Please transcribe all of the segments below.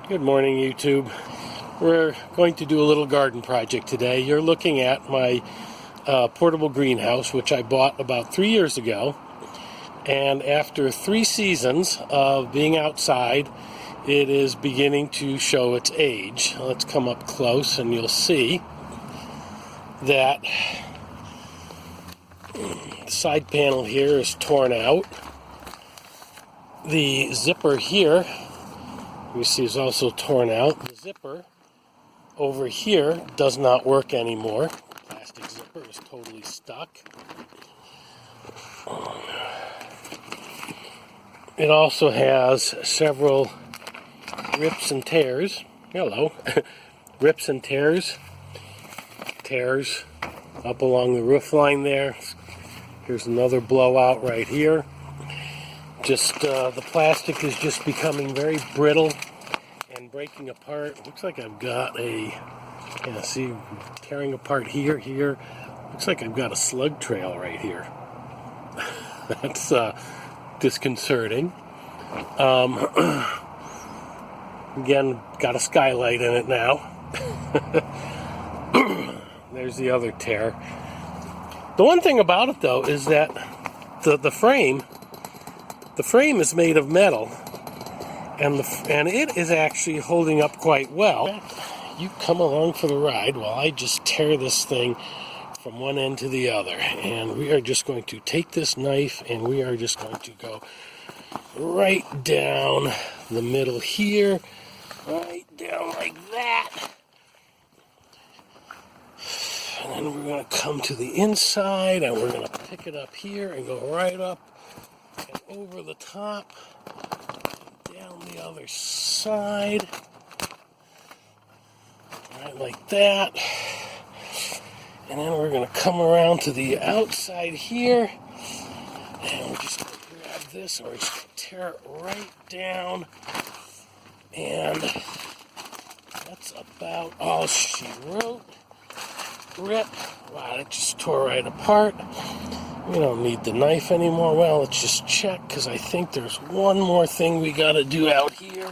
Good morning, YouTube. We're going to do a little garden project today. You're looking at my portable greenhouse, which I bought about 3 years ago. And after 3 seasons of being outside, it is beginning to show its age. Let's come up close and you'll see that the side panel here is torn out. The zipper here, you see, is also torn out. The zipper over here does not work anymore. The plastic zipper is totally stuck. It also has several rips and tears. Hello. Rips and tears. Tears up along the roof line there. Here's another blowout right here. Just the plastic is just becoming very brittle and breaking apart. Looks like I've got see, tearing apart here. Looks like I've got a slug trail right here. That's disconcerting. Again, got a skylight in it now. There's the other tear. The one thing about it, though, is that the frame is made of metal, and it is actually holding up quite well. You come along for the ride while I just tear this thing from one end to the other. And we are just going to take this knife and we are just going to go right down the middle here, right down like that. And then we're going to come to the inside and we're going to pick it up here and go right up and over the top, down the other side, right like that. And then we're going to come around to the outside here, and we're just going to grab this and we're just going to tear it right down. And that's about all she wrote. Rip. Wow, that just tore right apart. We don't need the knife anymore. Well, let's just check, because I think there's one more thing we got to do out here.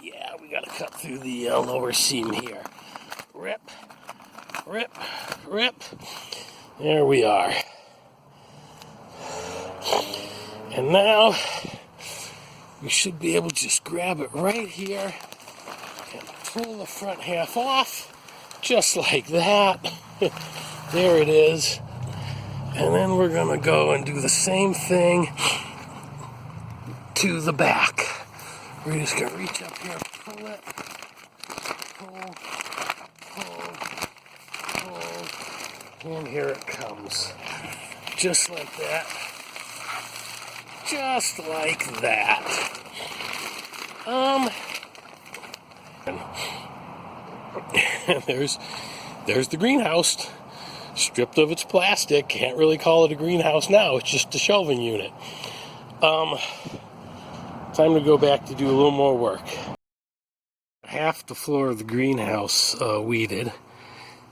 Yeah, we got to cut through the lower seam here. Rip, rip, rip. There we are. And now we should be able to just grab it right here and pull the front half off, just like that. There it is. And then we're going to go and do the same thing to the back. We're just going to reach up here, pull it, pull, and here it comes. Just like that. Just like that. There's the greenhouse. Stripped of its plastic. Can't really call it a greenhouse now. It's just a shelving unit. Time to go back to do a little more work. Half the floor of the greenhouse weeded.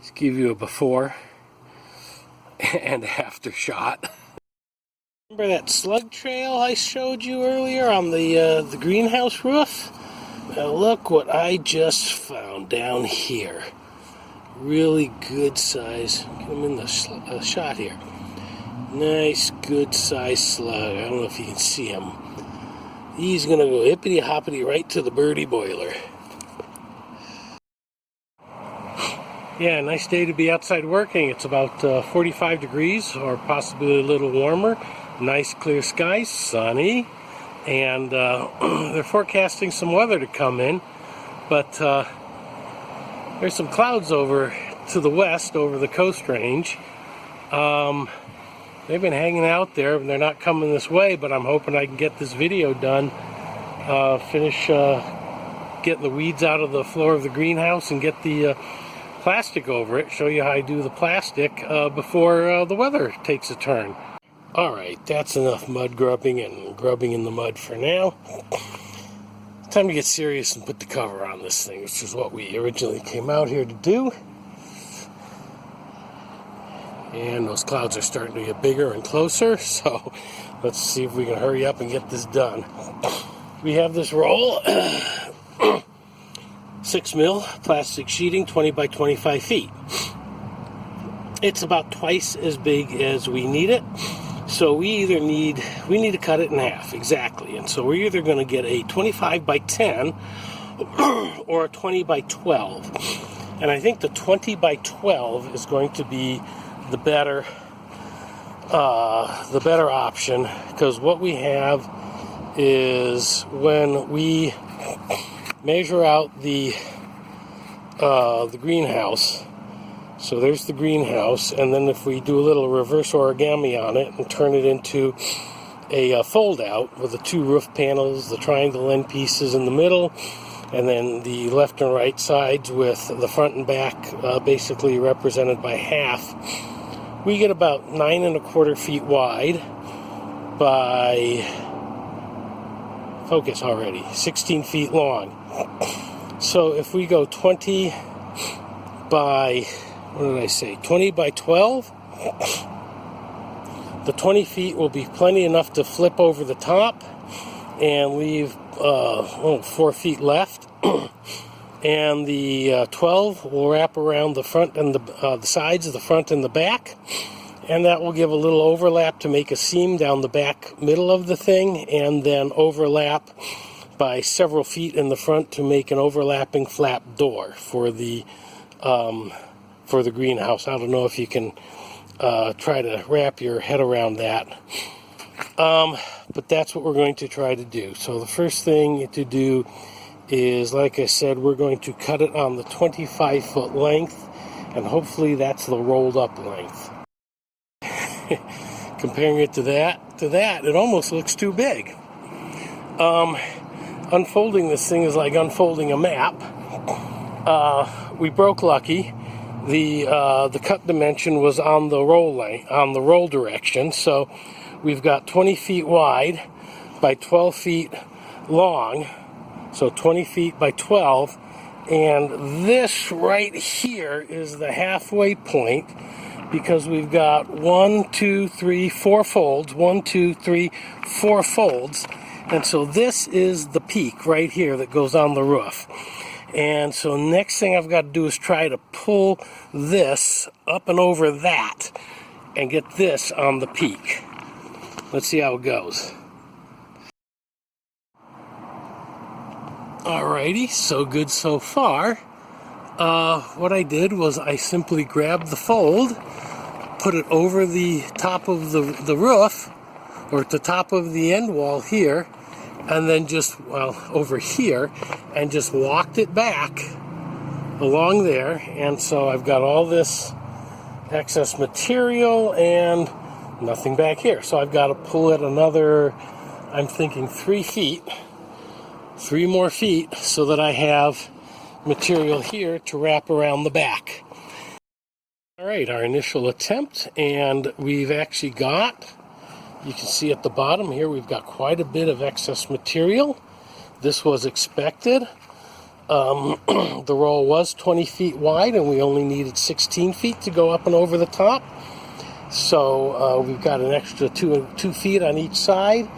Just give you a before and after shot. Remember that slug trail I showed you earlier on the greenhouse roof? Now look what I just found down here. Really good size. Get him in the shot here. Nice, good size slug. I don't know if you can see him. He's gonna go hippity hoppity right to the birdie boiler. Yeah, nice day to be outside working. It's about 45 degrees or possibly a little warmer. Nice clear skies, sunny, and they're forecasting some weather to come in, but there's some clouds over to the west, over the Coast Range. They've been hanging out there, and they're not coming this way, but I'm hoping I can get this video done, finish getting the weeds out of the floor of the greenhouse and get the plastic over it, show you how I do the plastic before the weather takes a turn. Alright, that's enough mud grubbing and grubbing in the mud for now. Time to get serious and put the cover on this thing, which is what we originally came out here to do. And those clouds are starting to get bigger and closer, so let's see if we can hurry up and get this done. We have this roll 6 mil plastic sheeting, 20 by 25 feet. It's about twice as big as we need it. So we need to cut it in half, exactly. And so we're either going to get a 25 by 10 or a 20 by 12. And I think the 20 by 12 is going to be the better option, because what we have is, when we measure out the greenhouse, so there's the greenhouse, and then if we do a little reverse origami on it and turn it into a fold out with the 2 roof panels, the triangle end pieces in the middle, and then the left and right sides with the front and back basically represented by half, we get about 9¼ feet wide by, focus already, 16 feet long. So if we go 20 by, what did I say, 20 by 12, the 20 feet will be plenty enough to flip over the top and leave 4 feet left. And the 12 will wrap around the front and the sides of the front and the back, and that will give a little overlap to make a seam down the back middle of the thing, and then overlap by several feet in the front to make an overlapping flap door for the greenhouse. I don't know if you can try to wrap your head around that, but that's what we're going to try to do. So the first thing to do is, like I said, we're going to cut it on the 25-foot length, and hopefully that's the rolled up length. Comparing it to that, it almost looks too big. Unfolding this thing is like unfolding a map. We broke lucky. The cut dimension was on the roll direction, so we've got 20 feet wide by 12 feet long. So 20 feet by 12, and this right here is the halfway point, because we've got 1, 2, 3, 4 folds, 1, 2, 3, 4 folds, and so this is the peak right here that goes on the roof. And so next thing I've got to do is try to pull this up and over that and get this on the peak. Let's see how it goes. Alrighty, so good so far. What I did was I simply grabbed the fold, put it over the top of the roof, or at the top of the end wall here, and then just, over here, and just walked it back along there. And so I've got all this excess material and nothing back here. So I've got to pull it another, I'm thinking 3 feet. 3 more feet, so that I have material here to wrap around the back. Alright, our initial attempt, and we've actually got, you can see at the bottom here, we've got quite a bit of excess material. This was expected. The roll was 20 feet wide, and we only needed 16 feet to go up and over the top. So we've got an extra 2 feet on each side.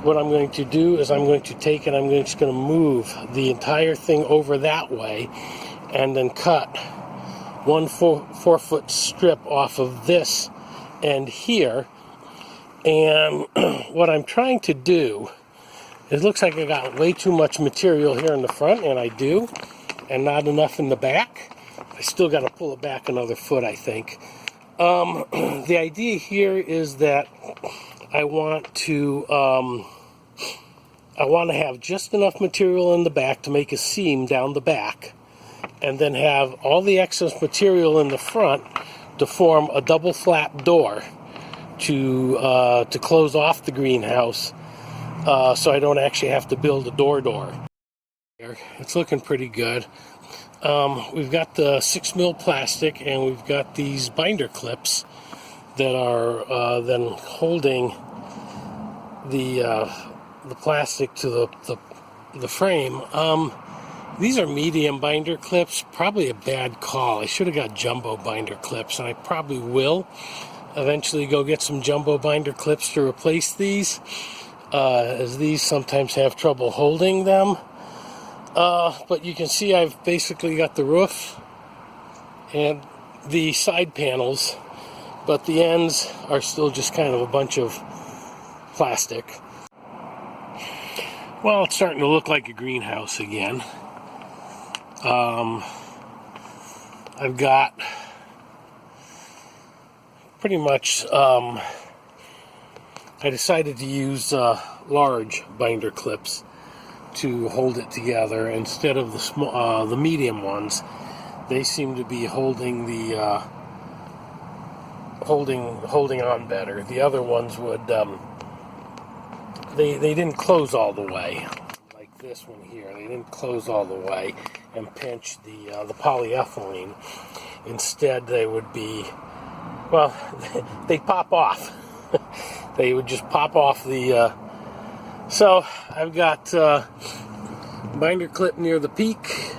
What I'm going to do is I'm going to take it, I'm just going to move the entire thing over that way, and then cut 1 4-foot strip off of this end here. And what I'm trying to do, it looks like I got way too much material here in the front, and I do, and not enough in the back. I still got to pull it back another foot, I think. The idea here is that I want to have just enough material in the back to make a seam down the back, and then have all the excess material in the front to form a double flap door to close off the greenhouse, so I don't actually have to build a door. It's looking pretty good. We've got the 6 mil plastic, and we've got these binder clips that are then holding the plastic to the frame. These are medium binder clips, probably a bad call. I should have got jumbo binder clips, and I probably will eventually go get some jumbo binder clips to replace these, as these sometimes have trouble holding them. But you can see I've basically got the roof and the side panels, but the ends are still just kind of a bunch of plastic. Well, it's starting to look like a greenhouse again. I've got pretty much, I decided to use large binder clips to hold it together instead of the medium ones. They seem to be holding the holding on better. The other ones would they didn't close all the way, like this one here. They didn't close all the way and pinch the polyethylene. Instead, they would be, well, they pop off. They would just pop off the. So I've got binder clip near the peak,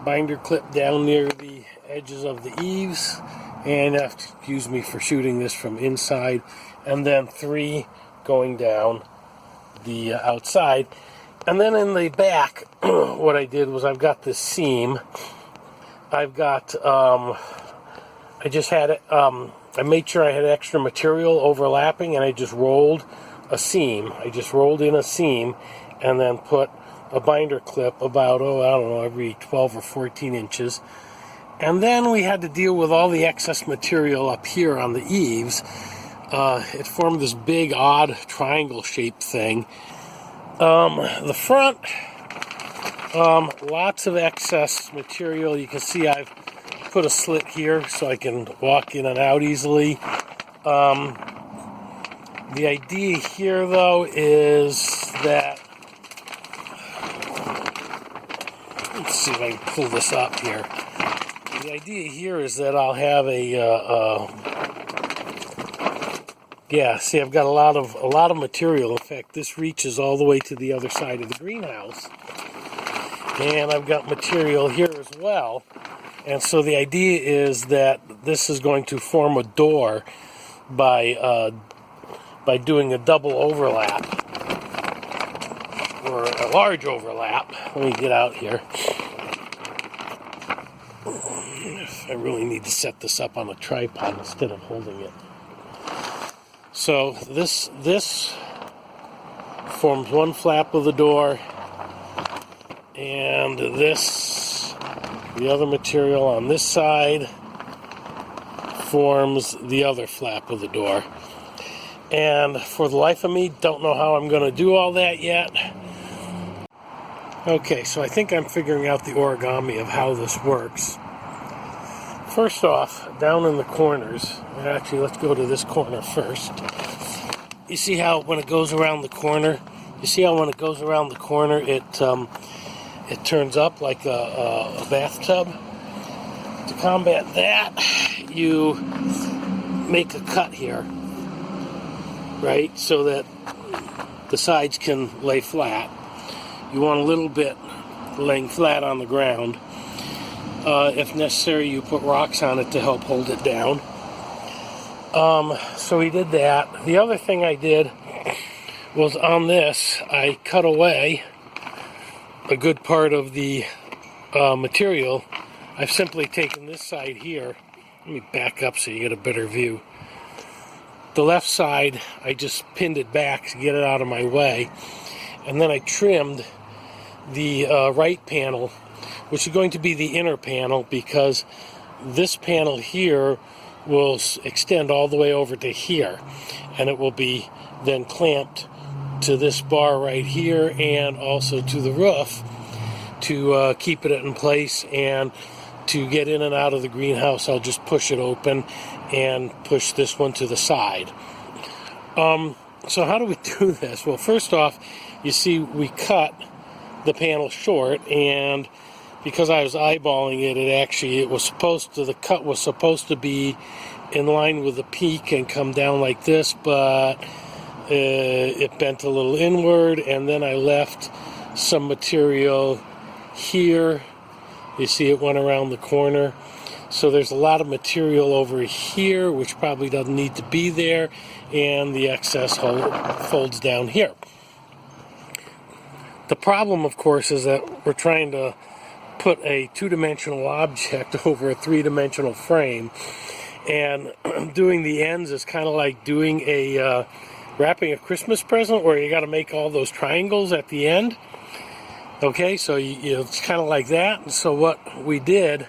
binder clip down near the edges of the eaves, and excuse me for shooting this from inside, and then 3 going down the outside. And then in the back, what I did was I've got this seam. I've got, I just had it, I made sure I had extra material overlapping, and I just rolled a seam. I just rolled in a seam and then put a binder clip about, I don't know, every 12 or 14 inches. And then we had to deal with all the excess material up here on the eaves. It formed this big, odd, triangle-shaped thing. The front, lots of excess material. You can see I've put a slit here so I can walk in and out easily. The idea here, though, is that, let's see if I can pull this up here. The idea here is that I'll have yeah, see, I've got a lot of material. In fact, this reaches all the way to the other side of the greenhouse. And I've got material here as well. And so the idea is that this is going to form a door by doing a double overlap, or a large overlap. Let me get out here. I really need to set this up on a tripod instead of holding it. So this forms one flap of the door, and the other material on this side forms the other flap of the door. And for the life of me, don't know how I'm going to do all that yet. Okay, so I think I'm figuring out the origami of how this works. First off, down in the corners, actually let's go to this corner first. You see how when it goes around the corner, it turns up like a bathtub? To combat that, you make a cut here, right, so that the sides can lay flat. You want a little bit laying flat on the ground. If necessary, you put rocks on it to help hold it down. So we did that. The other thing I did was on this, I cut away a good part of the material. I've simply taken this side here. Let me back up so you get a better view. The left side, I just pinned it back to get it out of my way. And then I trimmed the right panel, which is going to be the inner panel, because this panel here will extend all the way over to here, and it will be then clamped to this bar right here and also to the roof to keep it in place. And to get in and out of the greenhouse, I'll just push it open and push this one to the side. So how do we do this? Well, first off, you see we cut the panel short, and because I was eyeballing it, the cut was supposed to be in line with the peak and come down like this, but it bent a little inward, and then I left some material here. You see it went around the corner. So there's a lot of material over here, which probably doesn't need to be there, and the excess folds down here. The problem, of course, is that we're trying to put a two-dimensional object over a three-dimensional frame, and doing the ends is kind of like doing a wrapping a Christmas present, where you got to make all those triangles at the end. Okay, so it's kind of like that. And so what we did,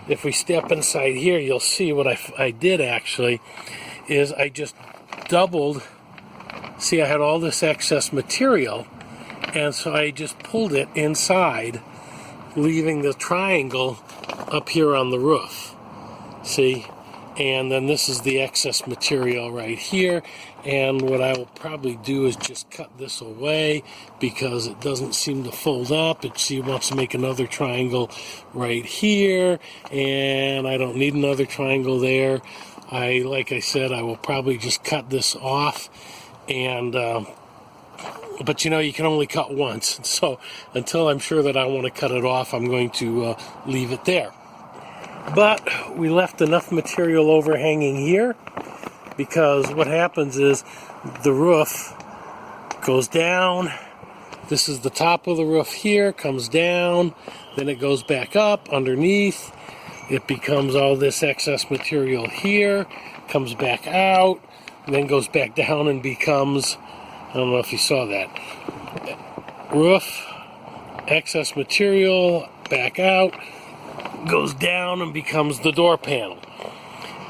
if we step inside here, you'll see what I did actually is I just doubled. See, I had all this excess material, and so I just pulled it inside, leaving the triangle up here on the roof. See? And then this is the excess material right here. And what I will probably do is just cut this away because it doesn't seem to fold up. She wants to make another triangle right here, and I don't need another triangle there. Like I said, I will probably just cut this off, and but you can only cut once. So until I'm sure that I want to cut it off, I'm going to leave it there. But we left enough material overhanging here, because what happens is the roof goes down. This is the top of the roof here, comes down, then it goes back up underneath. It becomes all this excess material here, comes back out, and then goes back down and becomes, I don't know if you saw that, roof, excess material, back out, goes down and becomes the door panel.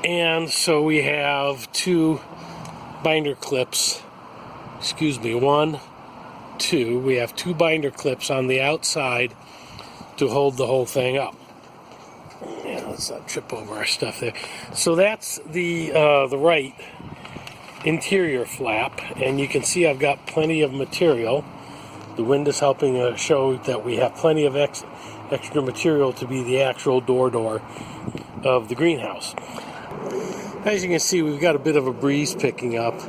And so we have two binder clips, one, two. We have two binder clips on the outside to hold the whole thing up. Yeah, let's not trip over our stuff there. So that's the right interior flap, and you can see I've got plenty of material. The wind is helping show that we have plenty of extra material to be the actual door of the greenhouse. As you can see, we've got a bit of a breeze picking up,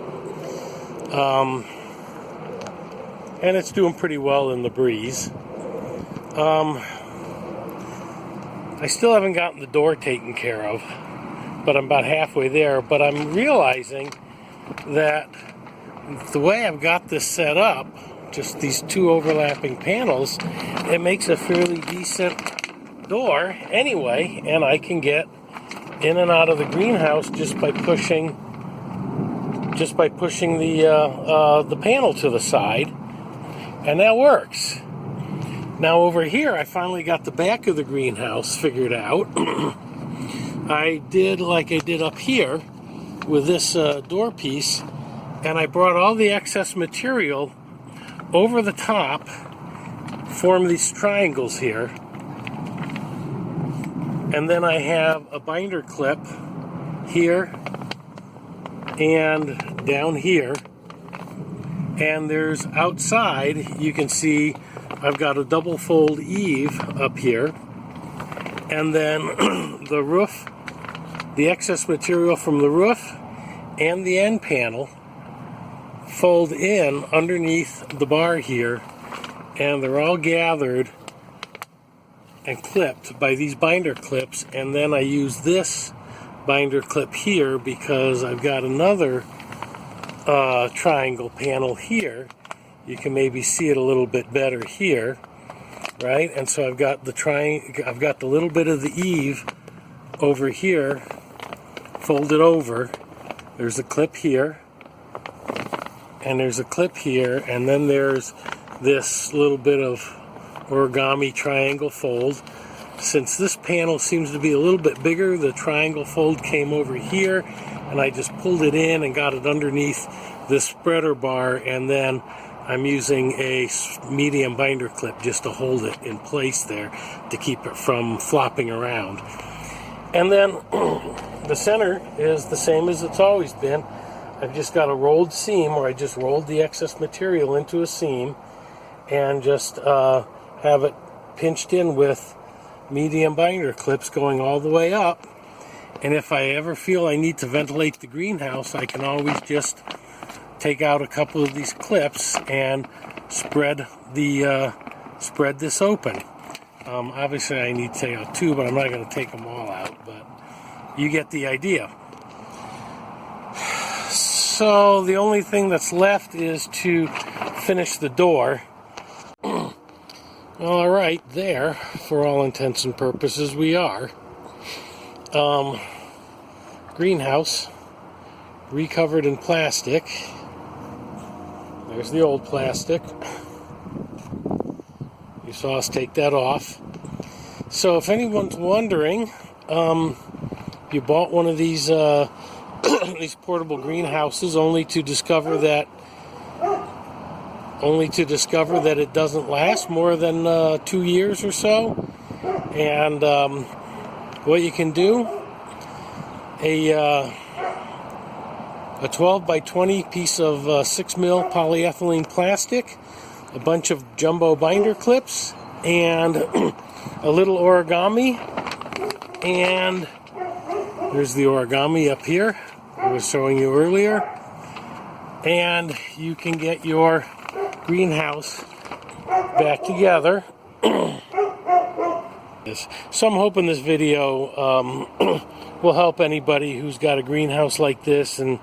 and it's doing pretty well in the breeze. I still haven't gotten the door taken care of, but I'm about halfway there. But I'm realizing that the way I've got this set up, just these two overlapping panels, it makes a fairly decent door anyway, and I can get in and out of the greenhouse just by pushing the panel to the side, and that works. Now over here, I finally got the back of the greenhouse figured out. I did like I did up here with this door piece, and I brought all the excess material over the top, form these triangles here, and then I have a binder clip here and down here, and there's outside, you can see I've got a double fold eave up here, and then the roof, the excess material from the roof and the end panel fold in underneath the bar here, and they're all gathered and clipped by these binder clips. And then I use this binder clip here because I've got another triangle panel here. You can maybe see it a little bit better here, right? And so I've got the little bit of the eave over here folded over. There's a clip here, and there's a clip here, and then there's this little bit of origami triangle fold. Since this panel seems to be a little bit bigger, the triangle fold came over here, and I just pulled it in and got it underneath this spreader bar, and then I'm using a medium binder clip just to hold it in place there to keep it from flopping around. And then the center is the same as it's always been. I've just got a rolled seam where I just rolled the excess material into a seam and just have it pinched in with medium binder clips going all the way up. And if I ever feel I need to ventilate the greenhouse, I can always just take out a couple of these clips and spread this open. Obviously I need to take out two, but I'm not going to take them all out, but you get the idea. So the only thing that's left is to finish the door. All right, there, for all intents and purposes, we are. Greenhouse, recovered in plastic. There's the old plastic. You saw us take that off. So if anyone's wondering, you bought one of these these portable greenhouses only to discover that it doesn't last more than 2 years or so. And what you can do, a 12 by 20 piece of 6 mil polyethylene plastic, a bunch of jumbo binder clips, and a little origami. And there's the origami up here I was showing you earlier. And you can get your greenhouse back together. So I'm hoping this video will help anybody who's got a greenhouse like this and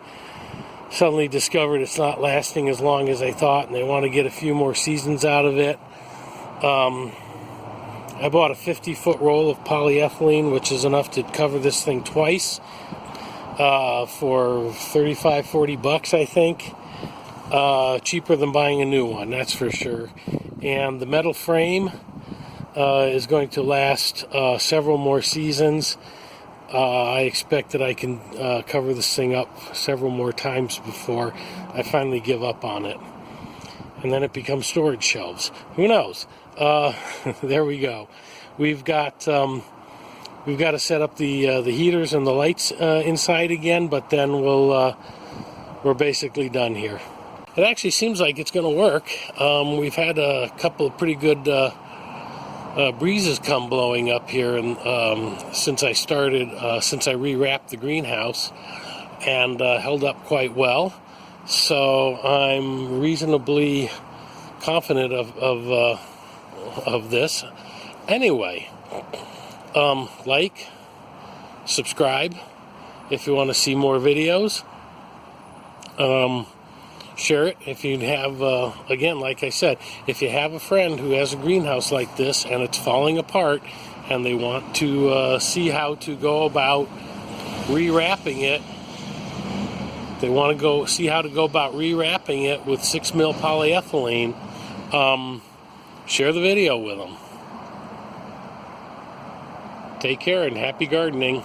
suddenly discovered it's not lasting as long as they thought and they want to get a few more seasons out of it. I bought a 50-foot roll of polyethylene, which is enough to cover this thing twice, for $35-40, I think. Cheaper than buying a new one, that's for sure. And the metal frame is going to last several more seasons. I expect that I can cover this thing up several more times before I finally give up on it. And then it becomes storage shelves. Who knows? There we go. We've got to set up the heaters and the lights inside again, but then we're basically done here. It actually seems like it's going to work. We've had a couple of pretty good breezes come blowing up here, and since I rewrapped the greenhouse, and held up quite well. So I'm reasonably confident of this. Anyway, like, subscribe if you want to see more videos. Share it if you have, again, like I said, if you have a friend who has a greenhouse like this and it's falling apart and they want to see how to go about rewrapping it, they want to go see how to go about rewrapping it with 6 mil polyethylene, share the video with them. Take care and happy gardening.